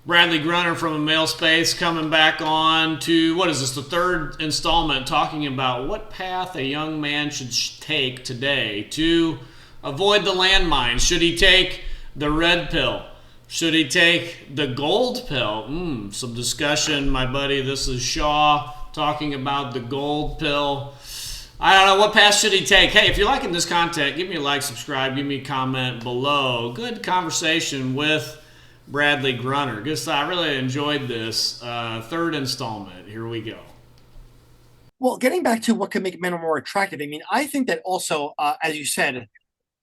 Bradley Grunner from A Male Space coming back on to, what is this, the third installment, talking about what path a young man should take today to avoid the landmines. Should he take the red pill? Should he take the gold pill? Some discussion, my buddy. This is Shaw talking about the gold pill. I don't know, what path should he take? Hey, if you're liking this content, give me a like, subscribe, give me a comment below. Good conversation with Bradley Grunner. I really enjoyed this third installment. Here we go. Well, getting back to what can make men more attractive, I mean, I think that also, as you said,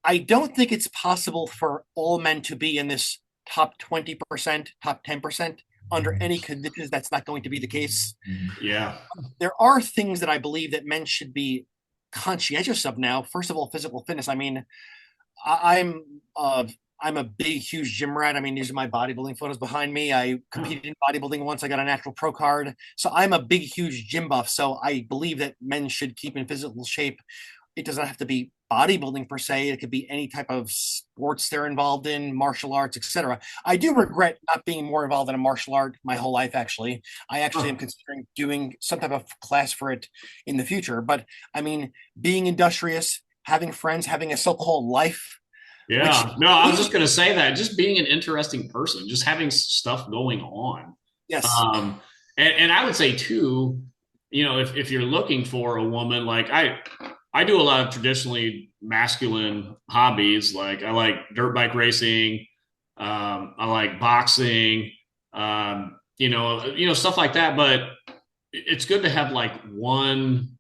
I don't think it's possible for all men to be in this top 20%, top 10%. Under any conditions, that's not going to be the case. Yeah. There are things that I believe that men should be conscientious of now. First of all, physical fitness. I mean, I'm a big, huge gym rat. I mean, these are my bodybuilding photos behind me. I competed in bodybuilding once. I got a natural pro card. So I'm a big, huge gym buff. So I believe that men should keep in physical shape. It doesn't have to be bodybuilding per se. It could be any type of sports they're involved in, martial arts, etc. I do regret not being more involved in a martial art my whole life, actually. I actually am considering doing some type of class for it in the future. But I mean, being industrious, having friends, having a so-called life, which, Yeah. No, I was just going to say that. Just being an interesting person, just having stuff going on. yes. Um, and I would say, too, if you're looking for a woman, like I do a lot of traditionally masculine hobbies. Like I like dirt bike racing. I like boxing, stuff like that. But it's good to have like one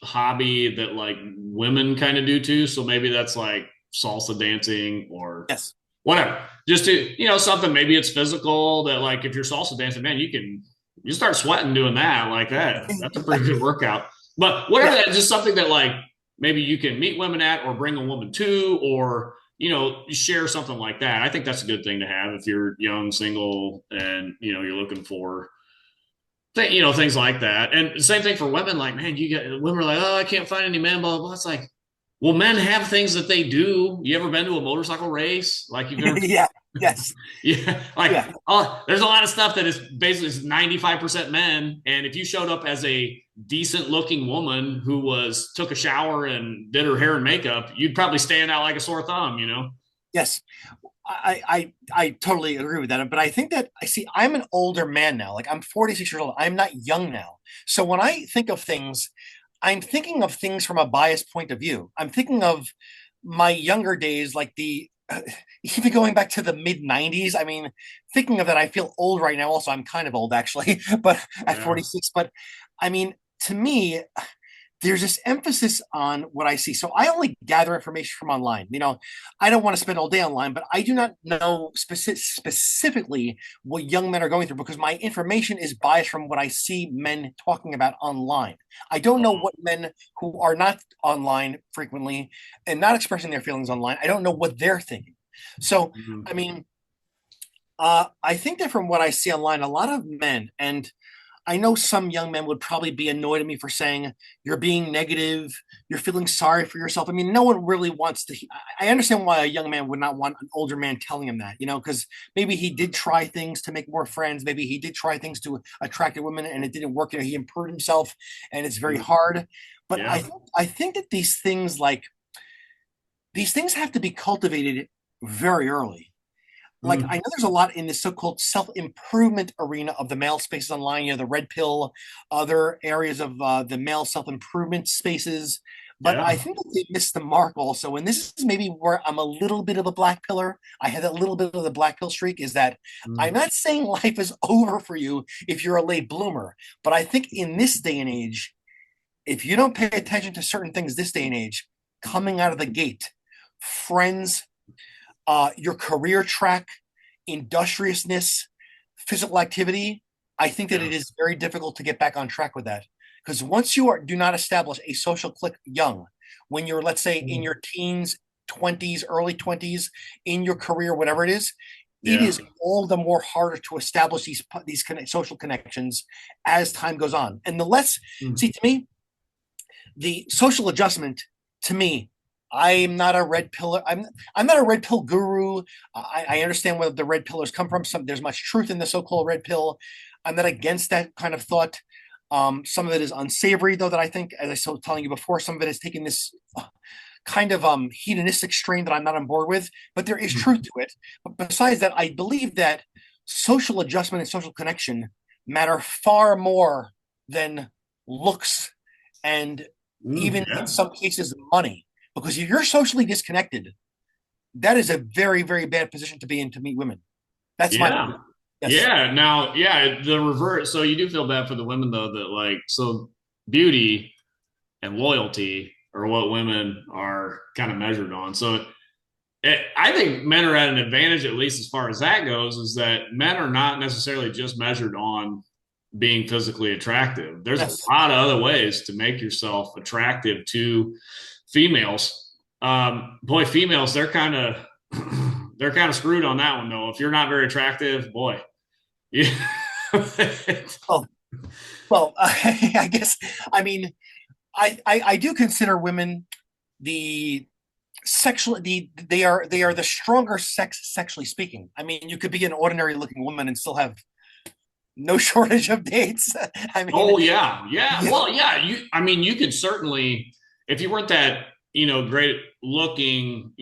hobby that like women kind of do too. So maybe that's like salsa dancing or Yes. whatever. Just to, something, maybe it's physical that like if you're salsa dancing, man, you start sweating doing that like that. That's a pretty good workout. But whatever Yeah. that is, just something that like maybe you can meet women at or bring a woman to or share something like that. I think that's a good thing to have if you're young, single, and you're looking for things like that. And the same thing for women. Like, man, you get women are like, oh, I can't find any men. Blah blah. It's like, well, men have things that they do. You ever been to a motorcycle race? Like you've never, Yeah. Yes. yeah. Like, Yeah. oh, there's a lot of stuff that is basically 95% men. And if you showed up as a decent looking woman who took a shower and did her hair and makeup, you'd probably stand out like a sore thumb. Yes. I totally agree with that. But I think that I see I'm an older man now. Like I'm 46 years old. I'm not young now. So when I think of things, I'm thinking of things from a biased point of view. I'm thinking of my younger days, like even going back to the mid 90s. I mean, thinking of that, I feel old right now. Also, I'm kind of old actually, but at Yeah. 46. But I mean, to me, there's this emphasis on what I see. So I only gather information from online. I don't want to spend all day online, but I do not know specifically what young men are going through because my information is biased from what I see men talking about online. I don't know what men who are not online frequently and not expressing their feelings online, I don't know what they're thinking. So, Mhm. I mean, I think that from what I see online, a lot of men, and I know some young men would probably be annoyed at me for saying you're being negative, you're feeling sorry for yourself. I mean, no one really wants to. I understand why a young man would not want an older man telling him that, because maybe he did try things to make more friends. Maybe he did try things to attract a woman and it didn't work. He improved himself and it's very hard. But Yeah. I think that these things have to be cultivated very early. Like I Mm. know there's a lot in the so-called self-improvement arena of the male spaces online, the red pill, other areas of the male self-improvement spaces. But I Yeah. think that they missed the mark also. And this is maybe where I'm a little bit of a black pillar. I had that little bit of the black pill streak is that I'm Mm. not saying life is over for you if you're a late bloomer. But I think in this day and age, if you don't pay attention to certain things this day and age, coming out of the gate, friends, your career track, industriousness, physical activity, I think that Yeah. it is very difficult to get back on track with that. Because once you do not establish a social clique young, when you're, let's say, in your teens, 20s, early 20s, in your career, whatever it Yeah. is all the more harder to establish these social connections as time goes on. And the less, Mm. see, to me, the social adjustment, to me, I'm not a red pillar. I'm not a red pill guru. I understand where the red pillars come from. There's much truth in the so-called red pill. I'm not against that kind of thought. Some of it is unsavory, though. That I think, as I was telling you before, some of it has taken this kind of hedonistic strain that I'm not on board with. But there is truth to it. But besides that, I believe that social adjustment and social connection matter far more than looks and even in Yeah. some cases money. Because if you're socially disconnected, that is a very, very bad position to be in to meet women. That's my Yeah. opinion. Yes. Yeah. Now, yeah, the reverse. So you do feel bad for the women though, that like, so beauty and loyalty are what women are kind of measured on. So I think men are at an advantage, at least as far as that goes, is that men are not necessarily just measured on being physically attractive. There's a Yes. lot of other ways to make yourself attractive to females. Boy, females, they're kind of they're kind of screwed on that one though. If you're not very attractive, boy, yeah. Oh, well, I guess, I mean, I do consider women the they are the stronger sex sexually speaking. I mean, you could be an ordinary looking woman and still have no shortage of dates. I mean, Oh yeah, yeah. yeah, Well, yeah. I mean, you could certainly, if you weren't that, great looking,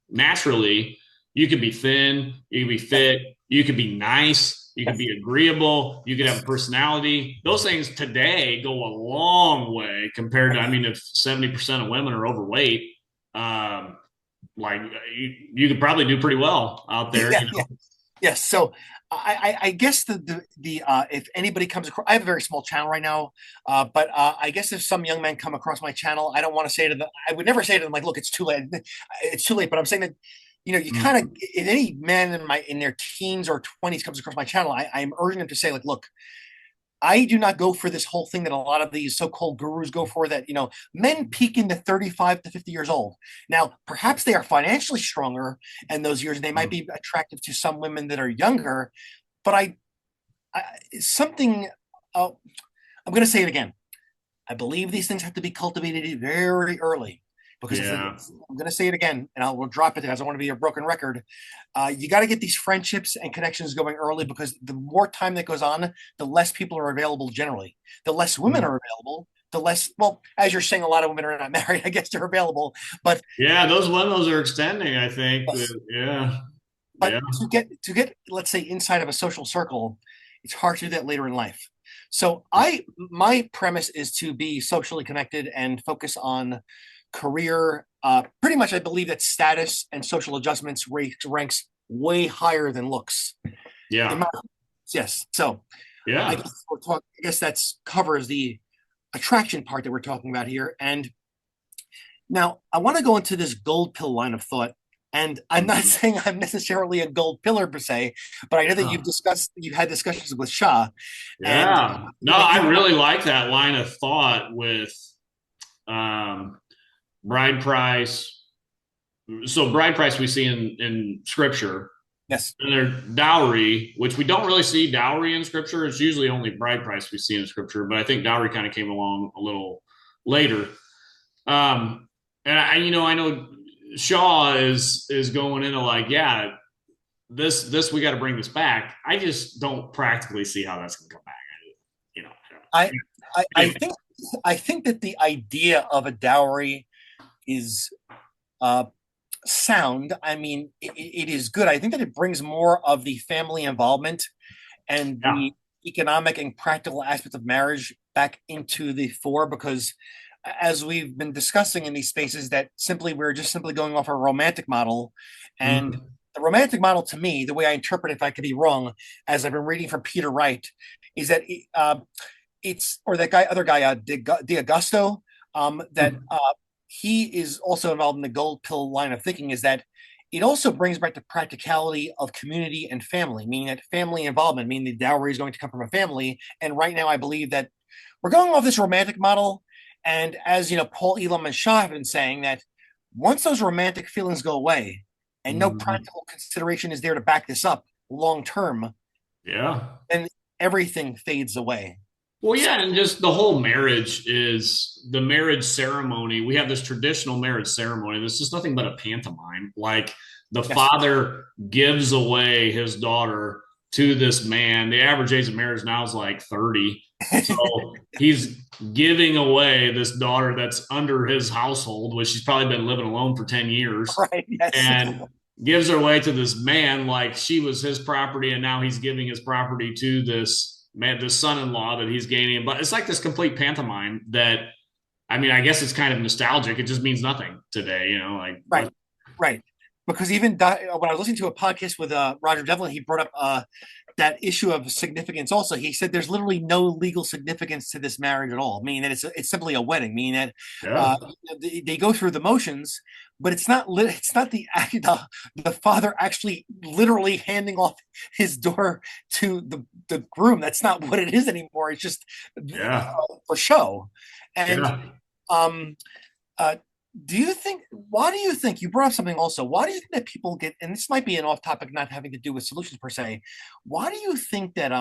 naturally, you could be thin, you could be fit, you could be nice, you could yes, be agreeable, you could have a personality. Those things today go a long way compared to, I mean, if 70% of women are overweight, um, like you could probably do pretty well out there, yeah, yeah. Yes. So I guess the if anybody comes across, I have a very small channel right now, but I guess if some young men come across my channel, I don't want to say to them, I would never say to them like, look, it's too late, it's too late. But I'm saying that you kind of, if any man in their teens or 20s comes across my channel, I'm urging them to say like, look, I do not go for this whole thing that a lot of these so-called gurus go for that, men peak into 35 to 50 years old. Now, perhaps they are financially stronger in those years and they might be attractive to some women that are younger, but I something, uh, I'm going to say it again. I believe these things have to be cultivated very early because Yeah. I'm going to say it again, and I will drop it as I want to be a broken record. You got to get these friendships and connections going early because the more time that goes on, the less people are available generally. The less women are available, the less, well, as you're saying, a lot of women are not married. I guess they're available, but Yeah, those windows are extending, I think. yes. Yeah. But Yeah. to get, let's say, inside of a social circle, it's hard to do that later in life. So my premise is to be socially connected and focus on career. Pretty much, I believe that status and social adjustments ranks way higher than looks. In Yeah. my yes. So Yeah. I guess that's covers the attraction part that we're talking about here. And now I want to go into this gold pill line of thought. And I'm not Mhm. saying I'm necessarily a gold pillar per se, but I know that Yeah. you've had discussions with Shah, and Yeah. I No, know that I you really like that line of thought with um, bride price. So bride price we see in scripture, yes, and their dowry, which we don't really see dowry in scripture. It's usually only bride price we see in scripture, but I think dowry kind of came along a little later. And I know Shaw is going into like, yeah, this we got to bring this back. I just don't practically see how that's going to come back. You know. I I, I Anyway, think I think that the idea of a dowry is uh, sound. I mean, it is good. I think that it brings more of the family involvement and yeah. the economic and practical aspects of marriage back into the fore because as we've been discussing in these spaces that we're just simply going off a romantic model and Mhm. the romantic model to me the way I interpret it, if I could be wrong, as I've been reading from Peter Wright, is that it's or that guy other guy De Augusto, that he is also involved in the gold pill line of thinking is that it also brings back the practicality of community and family, meaning that family involvement, meaning the dowry is going to come from a family. And right now, I believe that we're going off this romantic model. And as you know, Paul Elam and Shaw have been saying that once those romantic feelings go away and no Mhm. practical consideration is there to back this up long term, Yeah. then everything fades away. Well, yeah, and just the whole marriage is the marriage ceremony. We have this traditional marriage ceremony. This is nothing but a pantomime. Like the Yes. father gives away his daughter to this man. The average age of marriage now is like 30. So he's giving away this daughter that's under his household, which she's probably been living alone for 10 years, Right. Yes. and gives her away to this man like she was his property, and now he's giving his property to this man, this son-in-law that he's gaining. But it's like this complete pantomime that, I mean, I guess it's kind of nostalgic. It just means nothing today, like Right. Right. Because even when I was listening to a podcast with Roger Devlin, he brought up that issue of significance. Also, he said there's literally no legal significance to this marriage at all. Meaning that it's simply a wedding. Meaning that yeah, uh, they go through the motions, but it's not the father actually literally handing off his daughter to the groom. That's not what it is anymore. It's just yeah, for show. And yeah. um, uh, why do you think you brought up something also? Why do you think that people get, and this might be an off topic, not having to do with solutions per se. Why do you think that,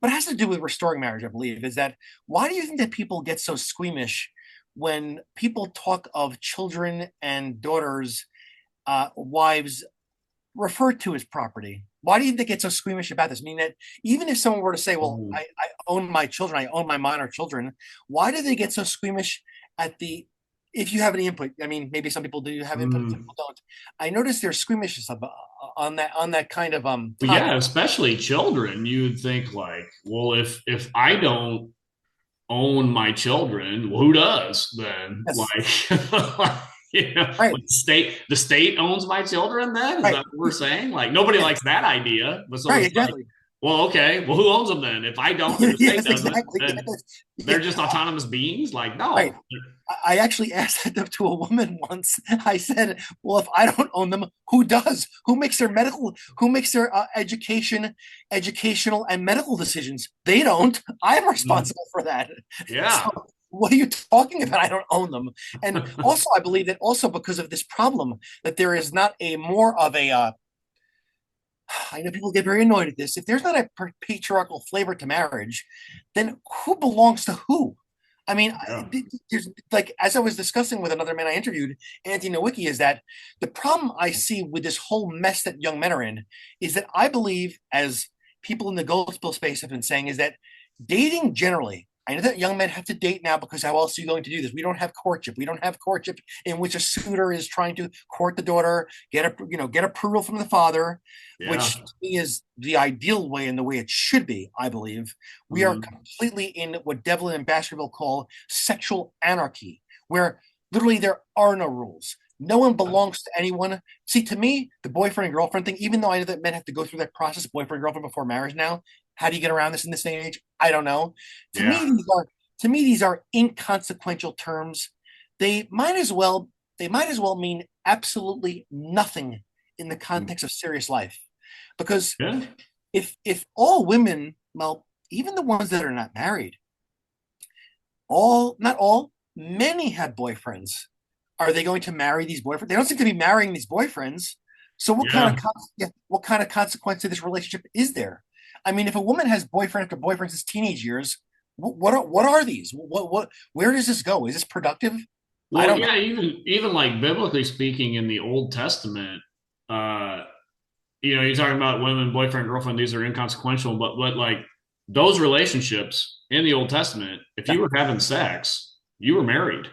but it has to do with restoring marriage, I believe, is that why do you think that people get so squeamish when people talk of children and daughters, wives referred to as property? Why do you think they get so squeamish about this? I mean, that even if someone were to say, well, Mm. I own my children, I own my minor children, why do they get so squeamish at the, if you have any input? I mean, maybe some people do have input, some Mm. people don't. I notice they're squeamish on that kind of But topic. yeah, especially children. You'd think like, well, if I don't own my children, well, who does then? Yes. Like, Right, the state owns my children. Then is right, that what we're saying? Like, nobody yeah, likes that idea. But so right, it's like, exactly. well, okay, well, who owns them then? If I don't and the state Yes, doesn't, exactly. then Yeah, they're just autonomous beings. Like, right. no, I actually asked that to a woman once. I said, "Well, if I don't own them, who does? Who makes their medical? Who makes their educational, and medical decisions? They don't. I'm mm, responsible for that. So, yeah, what are you talking about? I don't own them." And also, I believe that also because of this problem, that there is not a more of a. I know people get very annoyed at this. If there's not a patriarchal flavor to marriage, then who belongs to who? I mean, yeah, there's like, as I was discussing with another man I interviewed, Anthony Nowicki, is that the problem I see with this whole mess that young men are in is that I believe, as people in the gospel space have been saying, is that dating generally. I know that young men have to date now because how else are you going to do this? We don't have courtship. We don't have courtship in which a suitor is trying to court the daughter, get approval from the father, yeah. which to me is the ideal way and the way it should be. I believe we are Mm, completely in what Devlin and Baskerville call sexual anarchy, where literally there are no rules. No one belongs to anyone. See, to me, the boyfriend and girlfriend thing, even though I know that men have to go through that process, boyfriend and girlfriend before marriage now, how do you get around this in this day and age? I don't know. To yeah, me, these are inconsequential terms. They might as well they might as well mean absolutely nothing in the mm, context of serious life. Because yeah, if all women, well, even the ones that are not married, all not all, many have boyfriends. Are they going to marry these boyfriends? They don't seem to be marrying these boyfriends. So yeah. what kind of consequence to this relationship is there? I mean, if a woman has boyfriend after boyfriend since teenage years, what are these? What where does this go? Is this productive? I Well, don't know. yeah, even like biblically speaking in the Old Testament, uh, you're talking about women, boyfriend, girlfriend, these are inconsequential, but like those relationships in the Old Testament, if Yeah. you were having sex, you were married.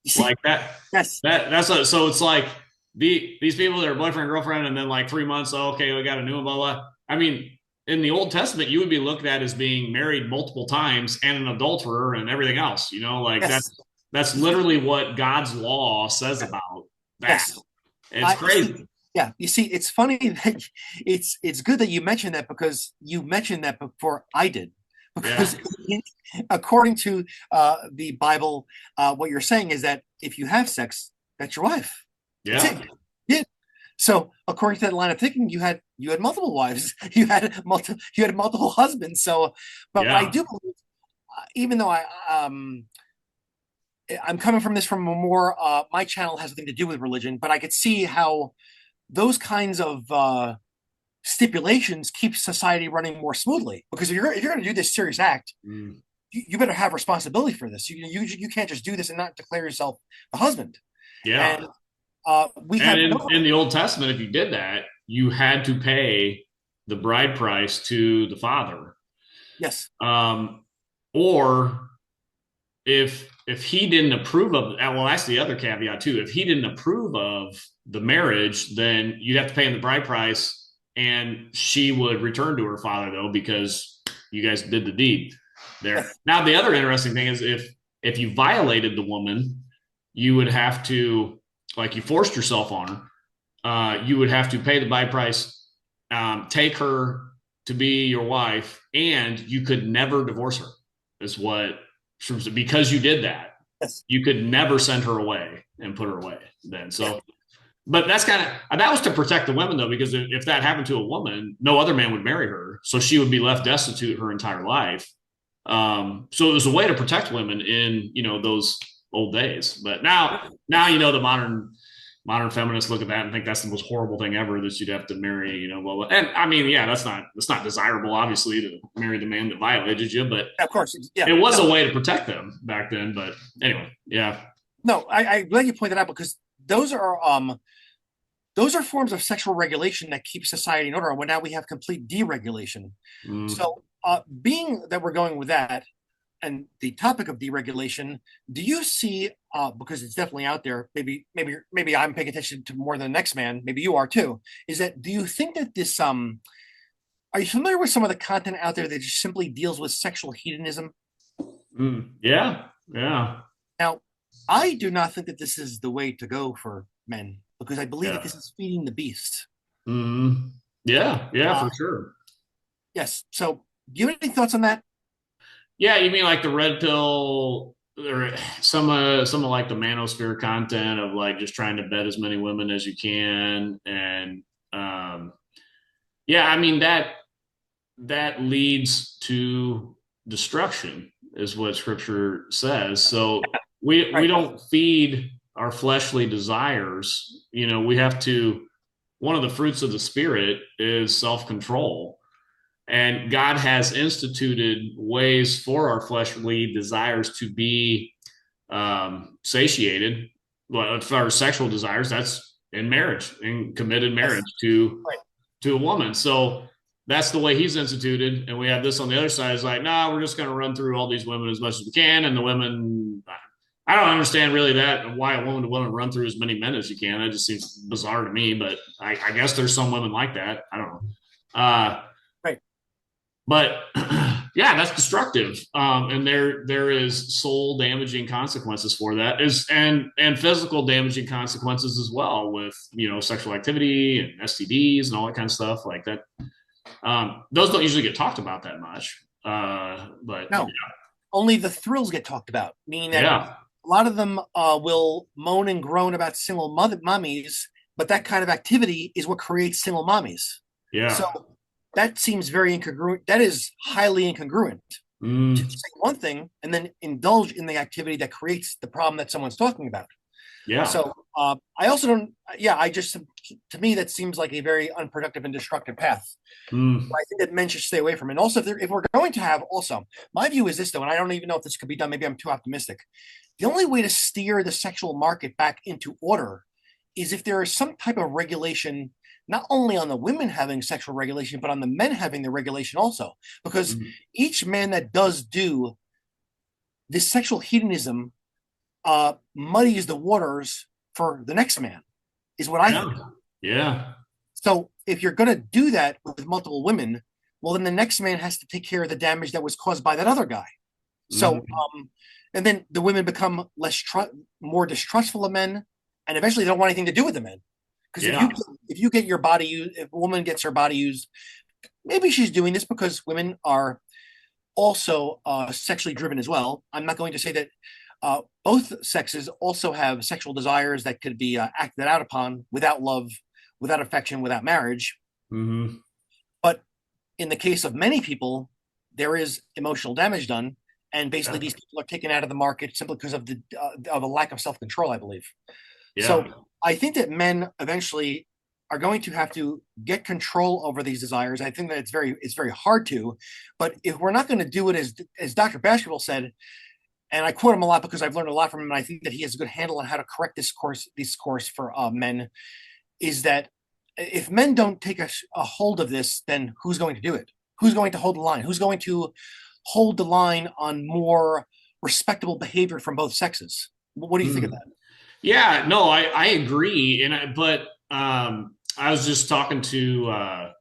You see, Like that, yes, so it's like these people that are boyfriend, girlfriend, and then like 3 months, oh, okay, we got a new one, blah, blah. I mean, in the Old Testament, you would be looked at as being married multiple times and an adulterer and everything else, like yes, that's literally what God's law says about that. yes. It's I see. crazy. Yeah, you see, it's funny that it's good that you mentioned that because you mentioned that before I did. Yeah. Because according to the Bible, what you're saying is that if you have sex, that's your wife. That's Yeah. it. Yeah. So according to that line of thinking, you had multiple wives, you had multiple husbands. So, but I Yeah. do believe, even though I'm coming from this from a more my channel has nothing to do with religion, but I could see how those kinds of stipulations keep society running more smoothly. Because if you're going to do this serious act, Mm. you better have responsibility for this. You can't just do this and not declare yourself the husband. Yeah. And we And have in the Old Testament, if you did that, you had to pay the bride price to the father. yes, Um, or if he didn't approve of, well, that's the other caveat too. If he didn't approve of the marriage, then you'd have to pay him the bride price, and she would return to her father though, because you guys did the deed there. yes, Now, the other interesting thing is if you violated the woman, you would have to, like, you forced yourself on her. You would have to pay the bride price, take her to be your wife, and you could never divorce her. Is what, because you did that, yes. you could never send her away and put her away. Then so, but that's kind of, that was to protect the women though, because if that happened to a woman, no other man would marry her, so she would be left destitute her entire life. So it was a way to protect women in those old days. But now the modern feminists look at that and think that's the most horrible thing ever, that you'd have to marry, well, and I mean, yeah, that's not desirable, obviously, to marry the man that violated you, but Of course, yeah. it was No, a way to protect them back then. But anyway, yeah. no. I glad you pointed out because those are forms of sexual regulation that keep society in order. And when now we have complete deregulation. Mm. So, being that we're going with that and the topic of deregulation, do you see? Because it's definitely out there. Maybe I'm paying attention to more than the next man. Maybe you are too. Is that? Do you think that this? Are you familiar with some of the content out there that just simply deals with sexual hedonism? Yeah, yeah, Now, I do not think that this is the way to go for men because I believe that yeah. this is feeding the beast. Yeah, yeah, Uh, for sure. yes. So, do you have any thoughts on that? Yeah, you mean like the red pill, or some of like the manosphere content of like just trying to bet as many women as you can, and um, yeah, I mean that leads to destruction, is what Scripture says. So we Right. don't feed our fleshly desires. We have to. One of the fruits of the Spirit is self control. And God has instituted ways for our fleshly desires to be satiated. Well, for our sexual desires, that's in marriage, in committed marriage Yes. Right. to a woman. So that's the way He's instituted. And we have this on the other side. It's like, no, nah, we're just going to run through all these women as much as we can, and the women. I don't understand really that, why a woman to woman run through as many men as you can. That just seems bizarre to me. But I guess there's some women like that. I don't know. Right. But yeah, that's destructive, and there is soul damaging consequences for that, is and physical damaging consequences as well, with sexual activity and STDs and all that kind of stuff like that. Those don't usually get talked about that much, but No, only the thrills get talked about, meaning that yeah, a lot of them will moan and groan about single mummies, but that kind of activity is what creates single mommies. So yeah, that seems very incongruent. That is highly incongruent to mm, say one thing and then indulge in the activity that creates the problem that someone's talking about. yeah, So I also don't. Yeah, I just to me that seems like a very unproductive and destructive path. mm, I think that men should stay away from it. And also, if we're going to have, also, my view is this though, and I don't even know if this could be done. Maybe I'm too optimistic. The only way to steer the sexual market back into order is if there is some type of regulation, not only on the women having sexual regulation, but on the men having the regulation also. Because mm, each man that does do this sexual hedonism muddies the waters for the next man, is what I yeah, think. yeah, So if you're going to do that with multiple women, well, then the next man has to take care of the damage that was caused by that other guy. So, mm, and then the women become more distrustful of men, and eventually they don't want anything to do with the men. Because yeah, if you get your body used, if a woman gets her body used, maybe she's doing this because women are also sexually driven as well. I'm not going to say that both sexes also have sexual desires that could be acted out upon without love, without affection, without marriage. mm, But in the case of many people, there is emotional damage done, and basically yeah, these people are taken out of the market simply because of a lack of self control, I believe. yeah, So I think that men eventually are going to have to get control over these desires. I think that it's very hard to, but if we're not going to do it as Dr. Baskerville said, and I quote him a lot because I've learned a lot from him, and I think that he has a good handle on how to correct this course for men, is that if men don't take a hold of this, then who's going to do it? Who's going to hold the line? Who's going to hold the line on more respectable behavior from both sexes? What do you think of Mm. that? Yeah, no, I agree, but I was just talking to I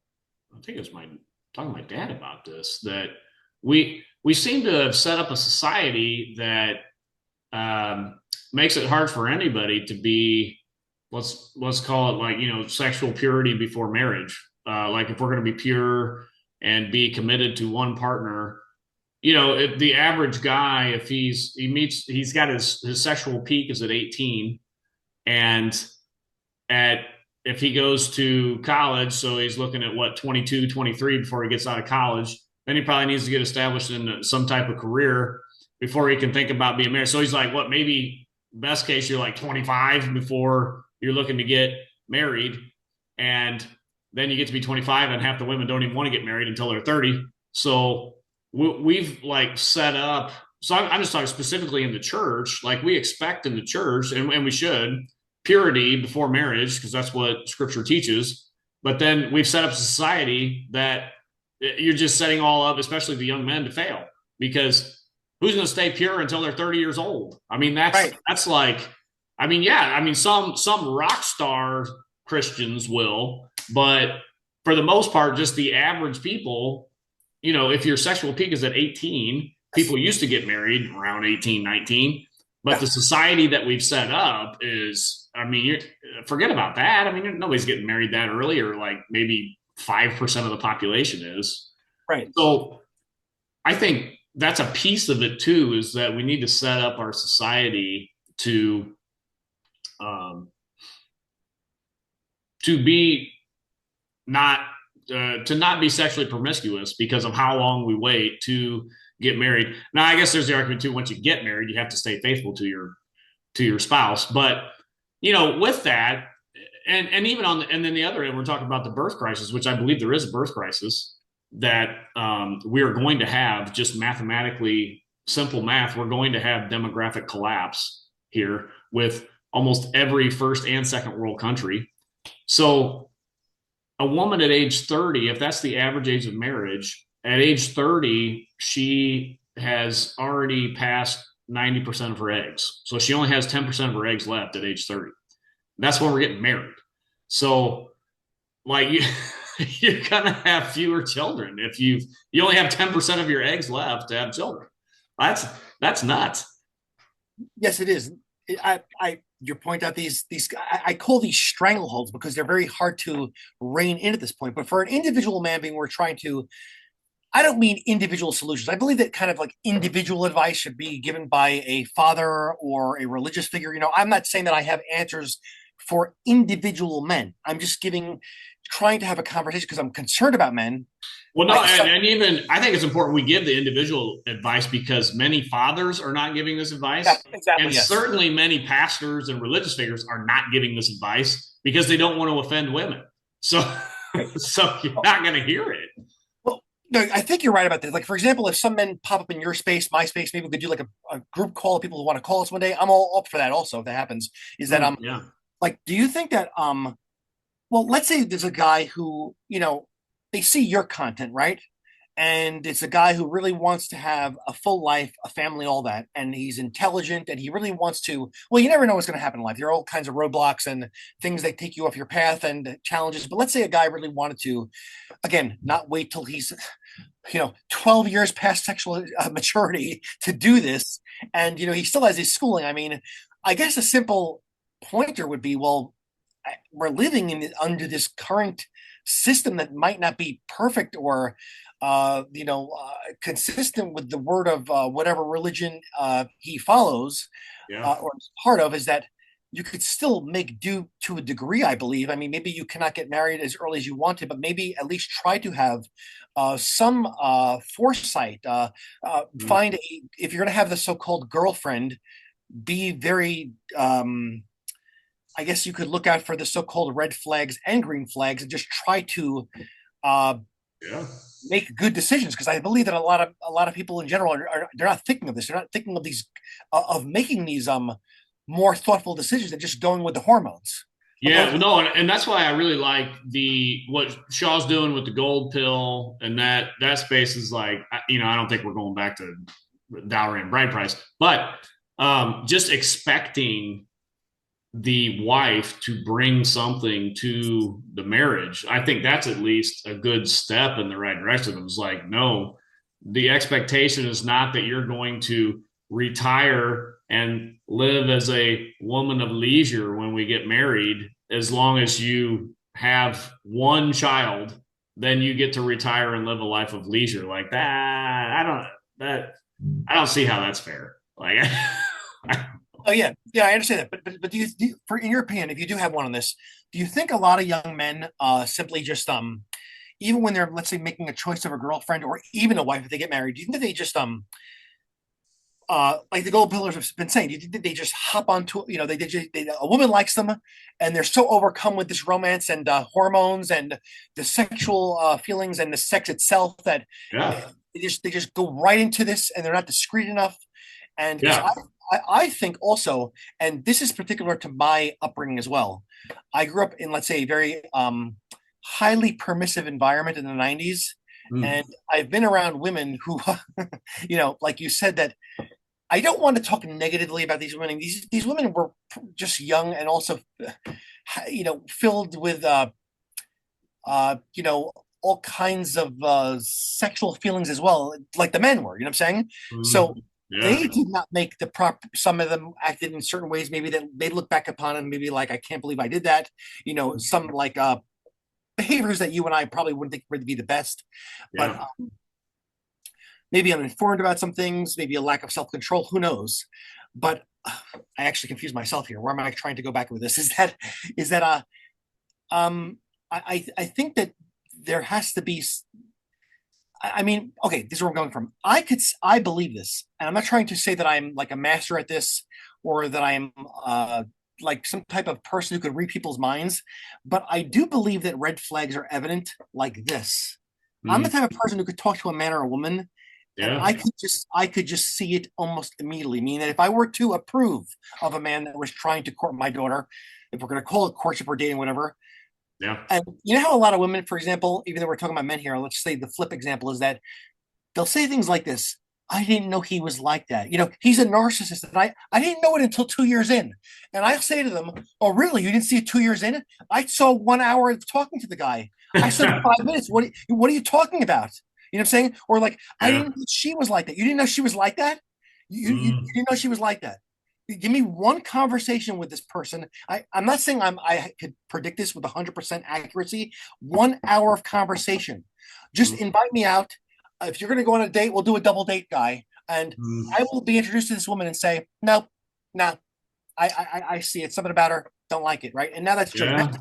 think it was my talking to my dad about this, that we seem to have set up a society that makes it hard for anybody to be, let's call it, like, sexual purity before marriage. Like, if we're going to be pure and be committed to one partner, if the average guy, if he's got his sexual peak is at 18, and at if he goes to college, so he's looking at what, 22, 23 before he gets out of college, then he probably needs to get established in some type of career before he can think about being married. So he's like, what, maybe best case you're like 25 before you're looking to get married, and then you get to be 25 and half the women don't even want to get married until they're 30. So we've like set up. So I'm just talking specifically in the church, like we expect in the church, and we should, purity before marriage, because that's what scripture teaches. But then we've set up a society that you're just setting all up, especially the young men, to fail, because who's going to stay pure until they're 30 years old? I mean, Right. that's like, I mean, yeah, I mean, some rock star Christians will, but for the most part, just the average people, if your sexual peak is at 18, Yes. people used to get married around 18, 19. But Yeah. the society that we've set up is, I mean, forget about that. I mean, nobody's getting married that early, or like maybe 5% of the population is. Right. So I think that's a piece of it too, is that we need to set up our society um, to be not to not be sexually promiscuous because of how long we wait to get married. Now, I guess there's the argument too. Once you get married, you have to stay faithful to your spouse. But with that, and even and then the other end, we're talking about the birth crisis, which I believe there is a birth crisis that we are going to have, just mathematically, simple math. We're going to have demographic collapse here with almost every first and second world country. So a woman at age 30, if that's the average age of marriage, at age 30, she has already passed 90% of her eggs. So she only has 10% of her eggs left at age 30. That's when we're getting married. So, like, you're going to have fewer children if you only have 10% of your eggs left to have children. That's that's nuts. Yes, it is. You point out these. I call these strangleholds because they're very hard to rein in at this point. But for an individual man being, we're trying to. I don't mean individual solutions. I believe that kind of like individual advice should be given by a father or a religious figure. I'm not saying that I have answers for individual men. I'm just trying to have a conversation because I'm concerned about men. Well, no, Like, so, and even I think it's important we give the individual advice, because many fathers are not giving this yeah, advice. And exactly. Yes. certainly many pastors and religious figures are not giving this advice because they don't want to offend women. So, Right. so you're not going to hear it. Well, no, I think you're right about this. Like, for example, if some men pop up in your space, my space, maybe we could do like a group call of people who want to call us one day. I'm all up for that. Also, if that happens, is that Yeah. like, do you think that well, let's say there's a guy who they see your content, right? And it's a guy who really wants to have a full life, a family, all that, and he's intelligent, and he really wants to. Well, you never know what's going to happen in life. There are all kinds of roadblocks and things that take you off your path and challenges. But let's say a guy really wanted to, again, not wait till he's 12 years past sexual maturity to do this, and he still has his schooling. I mean, I guess a simple pointer would be, well, we're living under this current system that might not be perfect or consistent with the word of whatever religion he follows Yeah. or is part of, is that you could still make do to a degree, I believe. I mean, maybe you cannot get married as early as you want to, but maybe at least try to have some foresight. Mhm. Find if you're going to have the so-called girlfriend, be very I guess you could look out for the so-called red flags and green flags and just try to uh, Yeah. make good decisions. Because I believe that a lot of people in general they're not thinking of this. They're not thinking of these of making these more thoughtful decisions than just going with the hormones. Yeah, Although, well, no, and that's why I really like the what Shaw's doing with the gold pill, and that space is like, I don't think we're going back to dowry and bride price, but just expecting the wife to bring something to the marriage, I think that's at least a good step in the right direction. It was like, no, the expectation is not that you're going to retire and live as a woman of leisure when we get married. As long as you have one child, then you get to retire and live a life of leisure. Like that, I don't see how that's fair. Like, oh yeah, I understand that. But for in your opinion, if you do have one on this, do you think a lot of young men simply just even when they're, let's say, making a choice of a girlfriend or even a wife if they get married, do you think that they just like the gold pillars have been saying, do you think that they just hop onto, a woman likes them and they're so overcome with this romance and hormones and the sexual feelings and the sex itself that yeah, they just go right into this and they're not discreet enough. And because yeah. I think also, and this is particular to my upbringing as well. I grew up in, let's say, a very highly permissive environment in the 90s. Mm. And I've been around women who, like you said, that I don't want to talk negatively about these women. These women were just young and also, filled with, all kinds of sexual feelings as well, like the men were. You know what I'm saying? So Mm. Yeah. they did not make the proper. Some of them acted in certain ways, maybe that they look back upon and maybe like, I can't believe I did that. Some like behaviors that you and I probably wouldn't think would be the best, but Yeah. maybe I'm informed about some things, maybe a lack of self control. Who knows? But I actually confused myself here. Where am I trying to go back with this? Is that I think that there has to be. I mean, okay, this is where I'm going from. I believe this, and I'm not trying to say that I'm like a master at this or that I'm like some type of person who could read people's minds, but I do believe that red flags are evident like this. I'm the Mm. type of person who could talk to a man or a woman and Yeah. I could just see it almost immediately. Meaning that if I were to approve of a man that was trying to court my daughter, if we're going to call it courtship or dating, whatever, Yeah. and you know how a lot of women, for example, even though we're talking about men here, let's say the flip example is that they'll say things like this. I didn't know he was like that. He's a narcissist. And I didn't know it until 2 years in. And I say to them, oh, really? You didn't see it 2 years in? I saw 1 hour of talking to the guy. I said 5 minutes. What are you talking about? You know what I'm saying? Or like, I Yeah. didn't know she was like that. You didn't know she was like that? You Mm. didn't know she was like that. Give me one conversation with this person. I'm not saying I could predict this with 100% accuracy. 1 hour of conversation. Just Mm. invite me out. If you're going to go on a date, we'll do a double date, guy. And Mm. I will be introduced to this woman and say, no, no, I see it. Something about her. Don't like it. Right. And now that's Yeah. judgmental.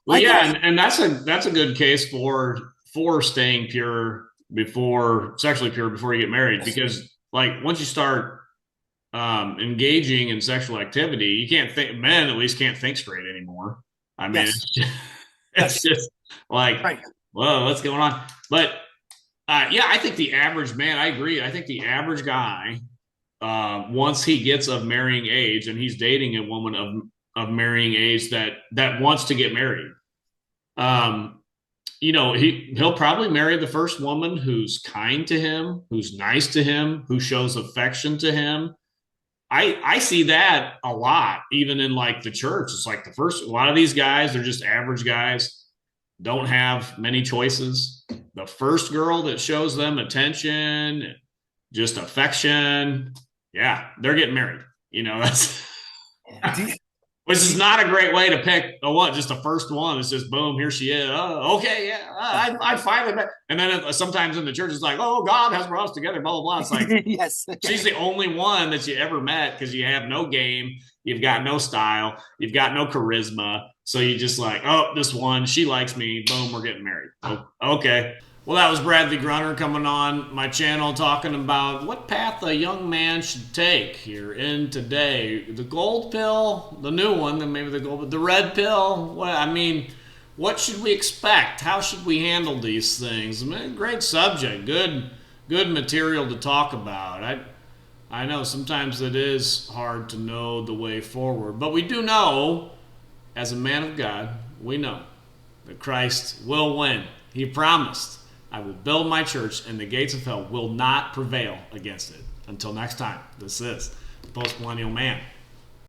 Well, I could yeah, also, and that's a good case for staying pure before sexually pure before you get married, yes, because like once you start engaging in sexual activity, you can't think, men at least can't think straight anymore. I mean, yes, it's yes, just like, right. whoa, what's going on? But yeah, I think the average man, I agree. I think the average guy, once he gets of marrying age and he's dating a woman of marrying age that wants to get married, um, he'll probably marry the first woman who's kind to him, who's nice to him, who shows affection to him. I see that a lot, even in like the church. It's like a lot of these guys, they're just average guys, don't have many choices. The first girl that shows them attention, just affection, yeah, they're getting married. That's Do you, which do is you, not a great way to pick a what, just the first one. It's just boom, here she is. Oh, okay, yeah, I finally met. And then sometimes in the church, it's like, oh, God has brought us together, blah blah blah. It's like yes, she's okay. the only one that you ever met because you have no game, you've got no style, you've got no charisma. So you just like, oh, this one, she likes me. Boom, we're getting married. Oh, okay. Well, that was Bradley Grunner coming on my channel talking about what path a young man should take here in today. The gold pill, the new one, then maybe the red pill. What should we expect? How should we handle these things? Great subject, good material to talk about. I know sometimes it is hard to know the way forward, but we do know, as a man of God, we know that Christ will win. He promised, I will build my church and the gates of hell will not prevail against it. Until next time, this is the Post Millennial Man.